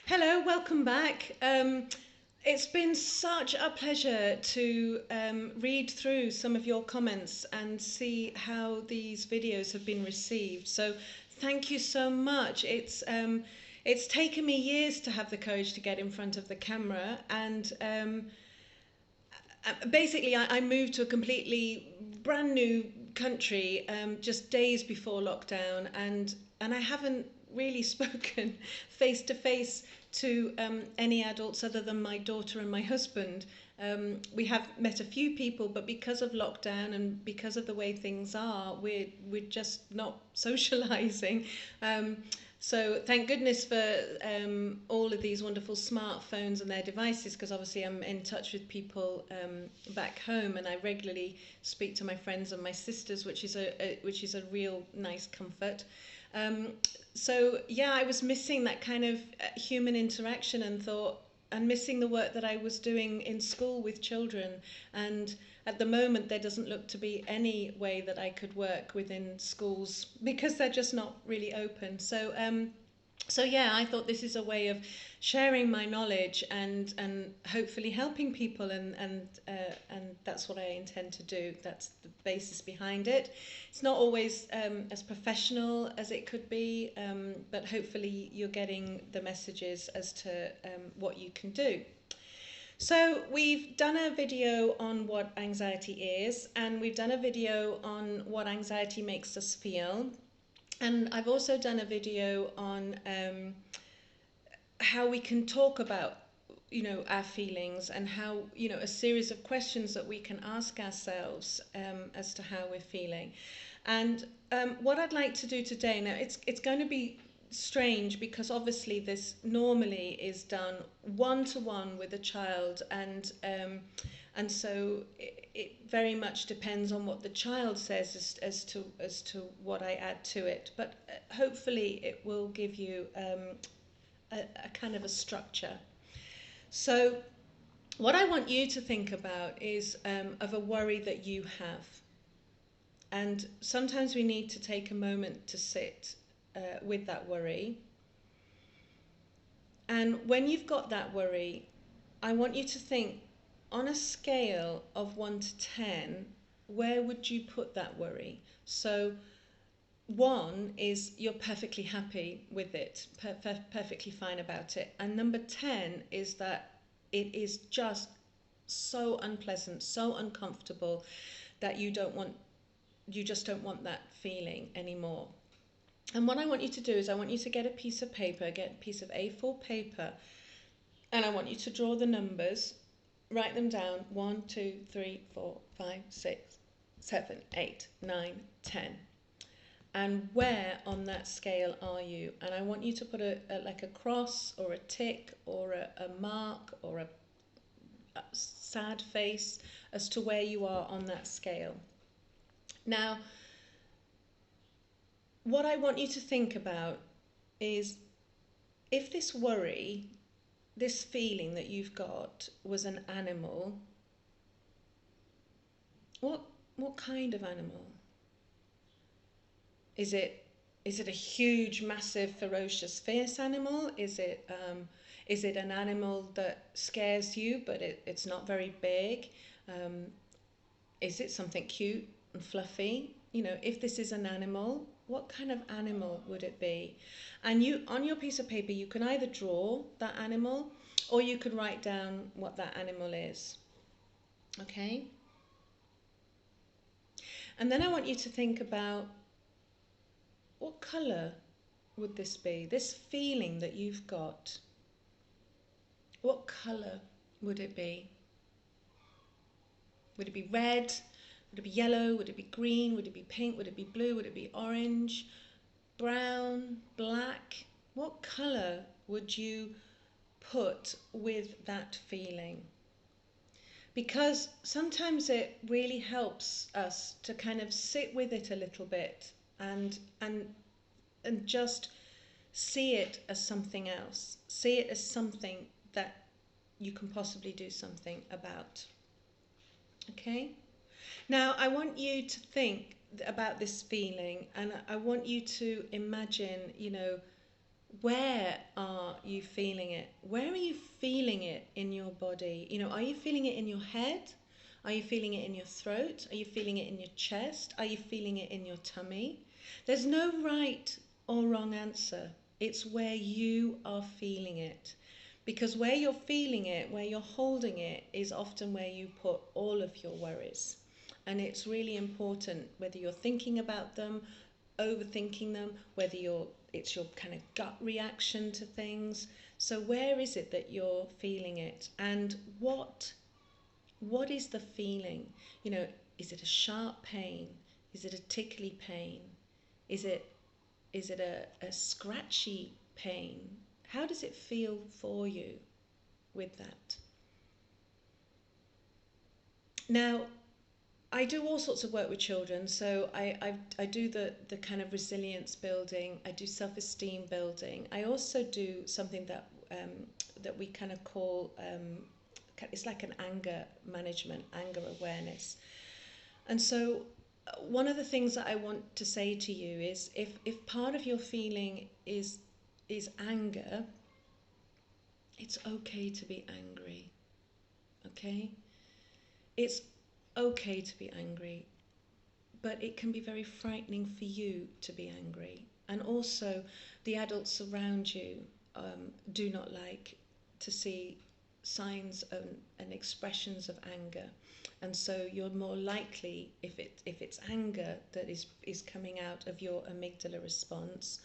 Hello, welcome back. It's been such a pleasure to read through some of your comments and see how these videos have been received. So, thank you so much. It's taken me years to have the courage to get in front of the camera, and basically, I moved to a completely brand new country just days before lockdown, and I haven't really spoken face to face to any adults other than my daughter and my husband. We have met a few people, but because of lockdown and because of the way things are, we're just not socializing. So thank goodness for all of these wonderful smartphones and their devices, because obviously I'm in touch with people back home, and I regularly speak to my friends and my sisters, which is a real nice comfort. Um, so yeah, I was missing that kind of human interaction, and thought, and missing the work that I was doing in school with children. And at the moment, there doesn't look to be any way that I could work within schools because they're just not really open. So yeah, I thought this is a way of sharing my knowledge and hopefully helping people, and that's what I intend to do. That's the basis behind it. It's not always as professional as it could be, but hopefully you're getting the messages as to what you can do. So we've done a video on what anxiety is, and we've done a video on what anxiety makes us feel. And I've also done a video on how we can talk about, our feelings, and how, a series of questions that we can ask ourselves as to how we're feeling. And what I'd like to do today, now it's going to be strange because obviously this normally is done one to one with a child, and so it very much depends on what the child says as to what I add to it. But hopefully it will give you a kind of a structure. So what I want you to think about is of a worry that you have. And sometimes we need to take a moment to sit with that worry. And when you've got that worry, I want you to think, on a scale of 1 to 10, where would you put that worry? So 1 is you're perfectly happy with it, perfectly fine about it. And number 10 is that it is just so unpleasant, so uncomfortable that you just don't want that feeling anymore. And what I want you to do is I want you to get a piece of paper, get a piece of A4 paper, and I want you to draw the numbers, write them down: 1, 2, 3, 4, 5, 6, 7, 8, 9, 10. And where on that scale are you? And I want you to put like a cross or a tick or a mark or a sad face as to where you are on that scale. Now, what I want you to think about is, if this worry, this feeling that you've got, was an animal, what kind of animal? Is it a huge, massive, ferocious, fierce animal? Is it an animal that scares you but it's not very big? Is it something cute and fluffy? If this is an animal, what kind of animal would it be? And you, on your piece of paper, you can either draw that animal or you can write down what that animal is. Okay? And then I want you to think about, what colour would this be? This feeling that you've got, what colour would it be? Would it be red? Would it be yellow? Would it be green? Would it be pink? Would it be blue? Would it be orange? Brown? Black? What colour would you put with that feeling? Because sometimes it really helps us to kind of sit with it a little bit and just see it as something else. See it as something that you can possibly do something about. Okay? Now, I want you to think about this feeling, and I want you to imagine, where are you feeling it? Where are you feeling it in your body? You know, are you feeling it in your head? Are you feeling it in your throat? Are you feeling it in your chest? Are you feeling it in your tummy? There's no right or wrong answer. It's where you are feeling it. Because where you're feeling it, where you're holding it, is often where you put all of your worries. And it's really important whether you're thinking about them, overthinking them, whether it's your kind of gut reaction to things. So where is it that you're feeling it? And what is the feeling? You know, is it a sharp pain? Is it a tickly pain? Is it a scratchy pain? How does it feel for you with that? Now, I do all sorts of work with children, so I do the kind of resilience building, I do self-esteem building. I also do something that we kind of call, it's like an anger management, anger awareness. And so one of the things that I want to say to you is if part of your feeling is anger, it's okay to be angry, okay? It's okay to be angry, but it can be very frightening for you to be angry. And also, the adults around you do not like to see signs and expressions of anger. And so you're more likely, if it's anger that is coming out of your amygdala response,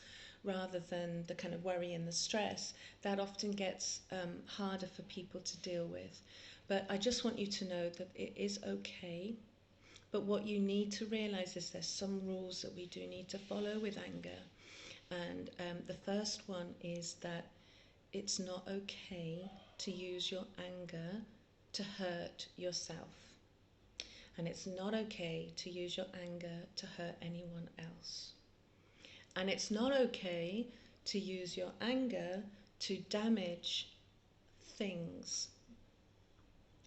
rather than the kind of worry and the stress, that often gets harder for people to deal with. But I just want you to know that it is okay. But what you need to realize is there's some rules that we do need to follow with anger. And the first one is that it's not okay to use your anger to hurt yourself. And it's not okay to use your anger to hurt anyone else. And it's not okay to use your anger to damage things.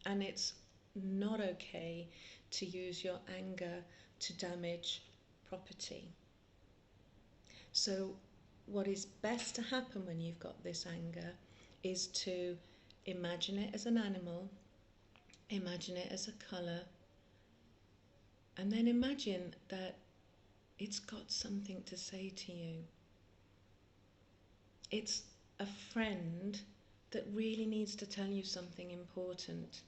And it's not okay to use your anger to damage property. So what is best to happen when you've got this anger is to imagine it as an animal, imagine it as a colour, and then imagine that it's got something to say to you. It's a friend that really needs to tell you something important.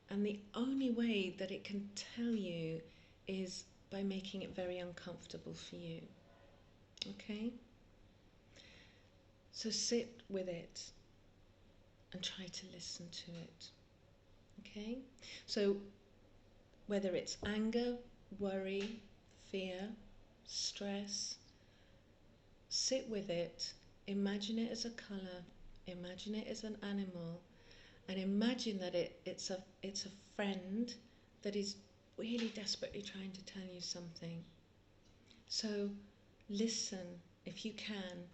And the only way that it can tell you is by making it very uncomfortable for you. Okay? So sit with it and try to listen to it. Okay? So whether it's anger, worry, fear, stress, sit with it, imagine it as a colour, imagine it as an animal, and imagine that it's a friend that is really desperately trying to tell you something. So listen, if you can,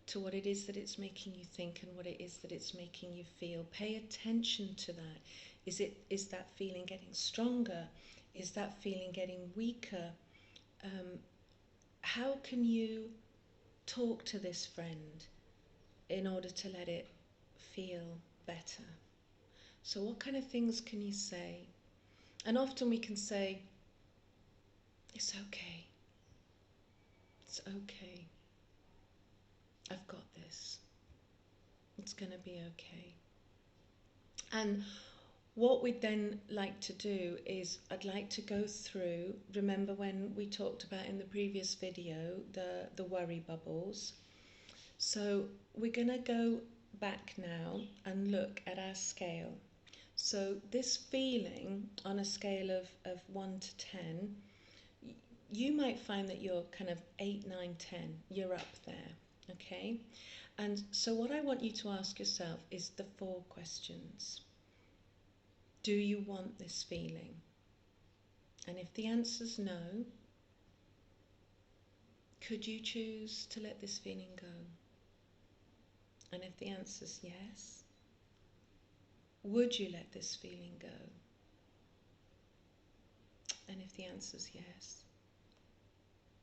to what it is that it's making you think and what it is that it's making you feel. Pay attention to that. Is that feeling getting stronger? Is that feeling getting weaker? How can you talk to this friend in order to let it feel better? So what kind of things can you say? And often we can say, it's okay. It's okay. I've got this. It's going to be okay. And what we'd then like to do is I'd like to go through, remember when we talked about in the previous video, the worry bubbles. So we're going to go back now and look at our scale. So this feeling on a scale of 1 to 10, you might find that you're kind of 8, 9, 10. You're up there, okay? And so what I want you to ask yourself is the 4 questions. Do you want this feeling? And if the answer's no, could you choose to let this feeling go? And if the answer's yes, would you let this feeling go? And if the answer's yes,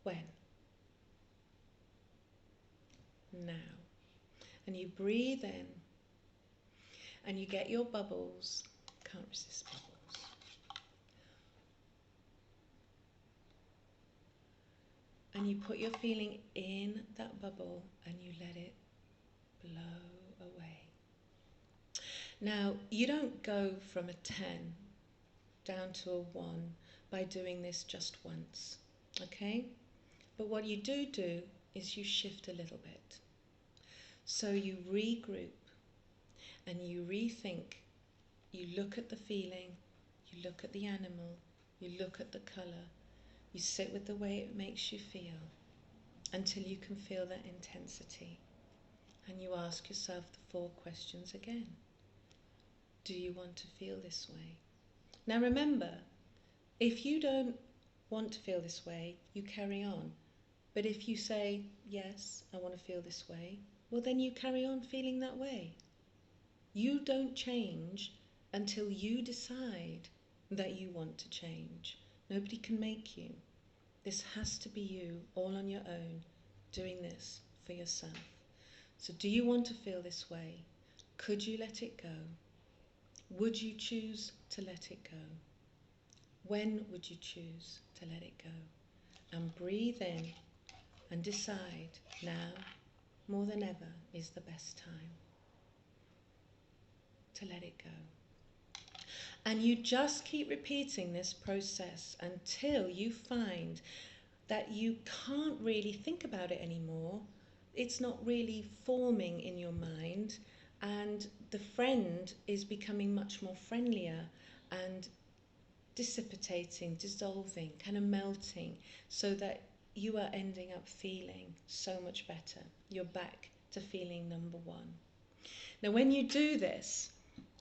when? now. And you breathe in and you get your bubbles. Can't resist bubbles. And you put your feeling in that bubble and you let it blow away. Now, you don't go from a 10 down to a 1 by doing this just once, okay? But what you do is you shift a little bit. So you regroup and you rethink. You look at the feeling, you look at the animal, you look at the colour, you sit with the way it makes you feel until you can feel that intensity. And you ask yourself the 4 questions again. Do you want to feel this way? Now remember, if you don't want to feel this way, you carry on. But if you say, yes, I want to feel this way, well then you carry on feeling that way. You don't change until you decide that you want to change. Nobody can make you. This has to be you, all on your own, doing this for yourself. So do you want to feel this way? Could you let it go? Would you choose to let it go? When would you choose to let it go? And breathe in and decide now, more than ever, is the best time to let it go. And you just keep repeating this process until you find that you can't really think about it anymore. It's not really forming in your mind, and the friend is becoming much more friendlier and dissipating, dissolving, kind of melting, so that you are ending up feeling so much better. You're back to feeling number 1. Now when you do this,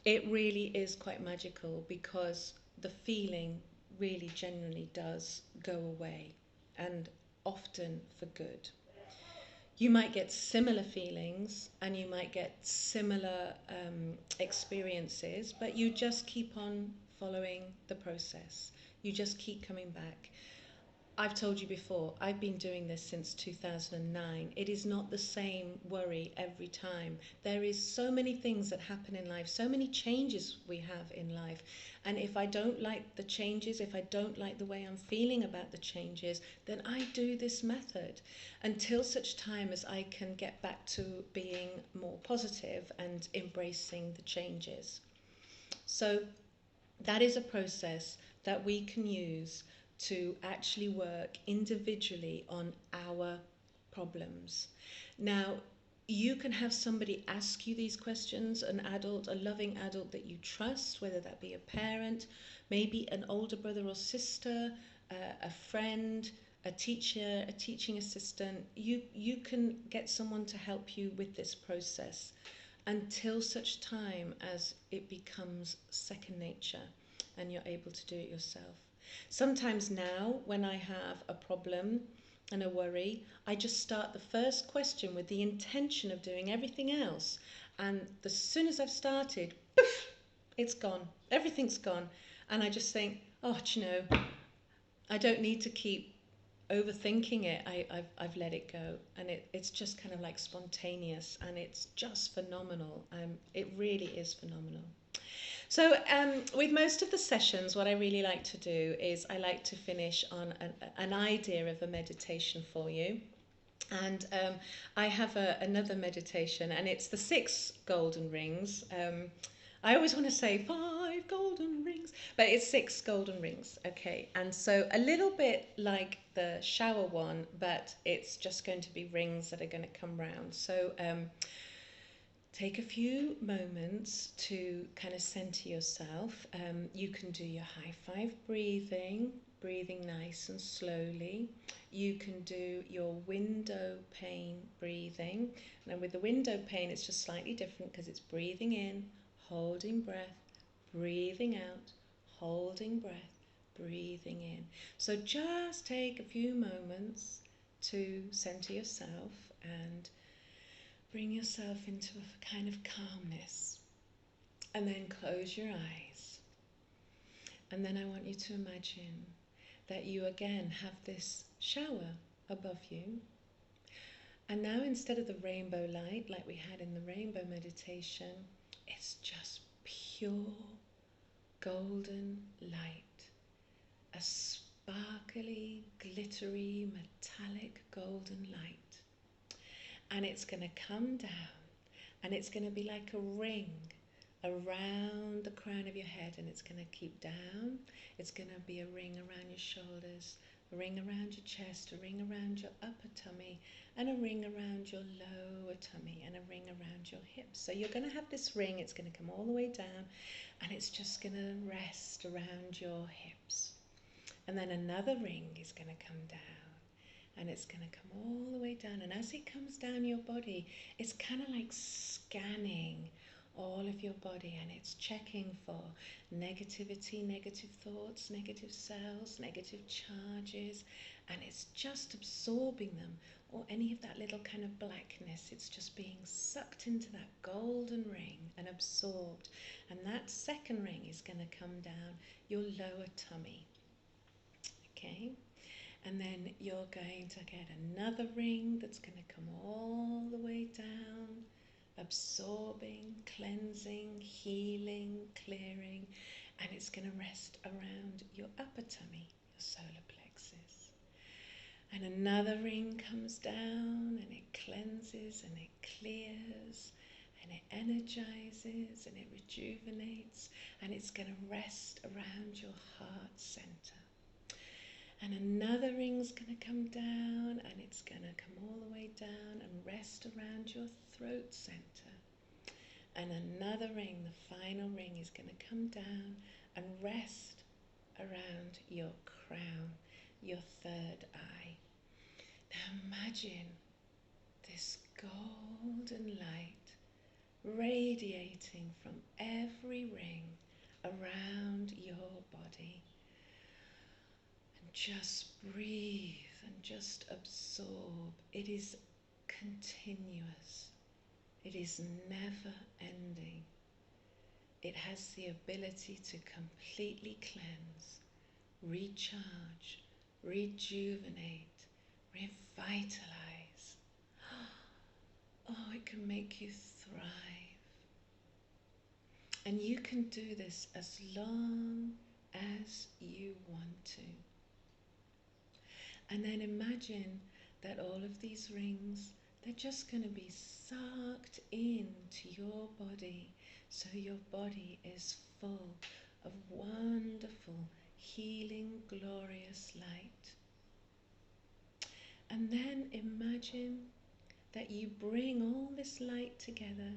it really is quite magical, because the feeling really genuinely does go away, and often for good. You might get similar feelings and you might get similar experiences, but you just keep on following the process. You just keep coming back. I've told you before, I've been doing this since 2009. It is not the same worry every time. There is so many things that happen in life, so many changes we have in life. And if I don't like the changes, if I don't like the way I'm feeling about the changes, then I do this method until such time as I can get back to being more positive and embracing the changes. So that is a process that we can use to actually work individually on our problems. Now, you can have somebody ask you these questions, an adult, a loving adult that you trust, whether that be a parent, maybe an older brother or sister, a friend, a teacher, a teaching assistant. You can get someone to help you with this process until such time as it becomes second nature and you're able to do it yourself. Sometimes now, when I have a problem and a worry, I just start the first question with the intention of doing everything else. And as soon as I've started, poof, it's gone. Everything's gone. And I just think, oh, do you know, I don't need to keep overthinking it. I've let it go. And it's just kind of like spontaneous, and it's just phenomenal. It really is phenomenal. So with most of the sessions, what I really like to do is I like to finish on an idea of a meditation for you. And I have another meditation, and it's the 6 golden rings. I always want to say 5 golden rings, but it's 6 golden rings, okay? And so a little bit like the shower one, but it's just going to be rings that are going to come round. So take a few moments to kind of center yourself. You can do your high 5 breathing nice and slowly. You can do your window pane breathing. Now with the window pane, it's just slightly different because it's breathing in, holding breath, breathing out, holding breath, breathing in. So just take a few moments to center yourself and bring yourself into a kind of calmness, and then close your eyes. And then I want you to imagine that you again have this shower above you, And now instead of the rainbow light like we had in the rainbow meditation, it's just pure golden light. A sparkly, glittery, metallic golden light. And it's going to come down and it's going to be like a ring around the crown of your head, and it's going to keep down. It's going to be a ring around your shoulders, a ring around your chest, a ring around your upper tummy, and a ring around your lower tummy, and a ring around your hips. So you're going to have this ring, it's going to come all the way down, and it's just going to rest around your hips. And then another ring is going to come down, and it's going to come all the way down. And as it comes down your body, it's kind of like scanning all of your body, and it's checking for negativity, negative thoughts, negative cells, negative charges, and it's just absorbing them, or any of that little kind of blackness. It's just being sucked into that golden ring and absorbed. And that second ring is going to come down your lower tummy. Okay? And then you're going to get another ring that's going to come all the way down, absorbing, cleansing, healing, clearing, and it's going to rest around your upper tummy, your solar plexus. And another ring comes down, and it cleanses and it clears and it energizes and it rejuvenates, and it's going to rest around your heart center. And another ring's going to come down, and it's going to come all the way down and rest around your throat center. And another ring, the final ring, is going to come down and rest around your crown, your third eye. Now imagine this golden light radiating from every ring around your body. Just breathe and just absorb. It is continuous. It is never ending. It has the ability to completely cleanse, recharge, rejuvenate, revitalize. Oh, it can make you thrive. And you can do this as long as you want to. And then imagine that all of these rings, they're just going to be sucked into your body, so your body is full of wonderful, healing, glorious light. And then imagine that you bring all this light together,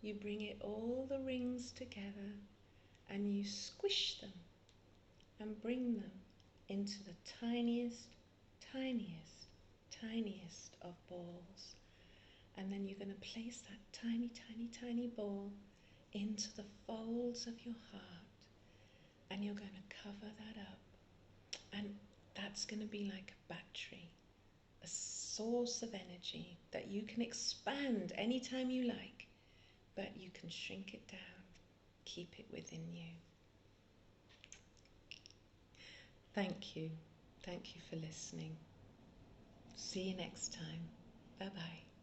you bring it, all the rings together, and you squish them and bring them into the tiniest of balls. And then you're going to place that tiny ball into the folds of your heart, and you're going to cover that up, and that's going to be like a battery, a source of energy that you can expand anytime you like, but you can shrink it down, keep it within you. Thank you for listening. See you next time. Bye-bye.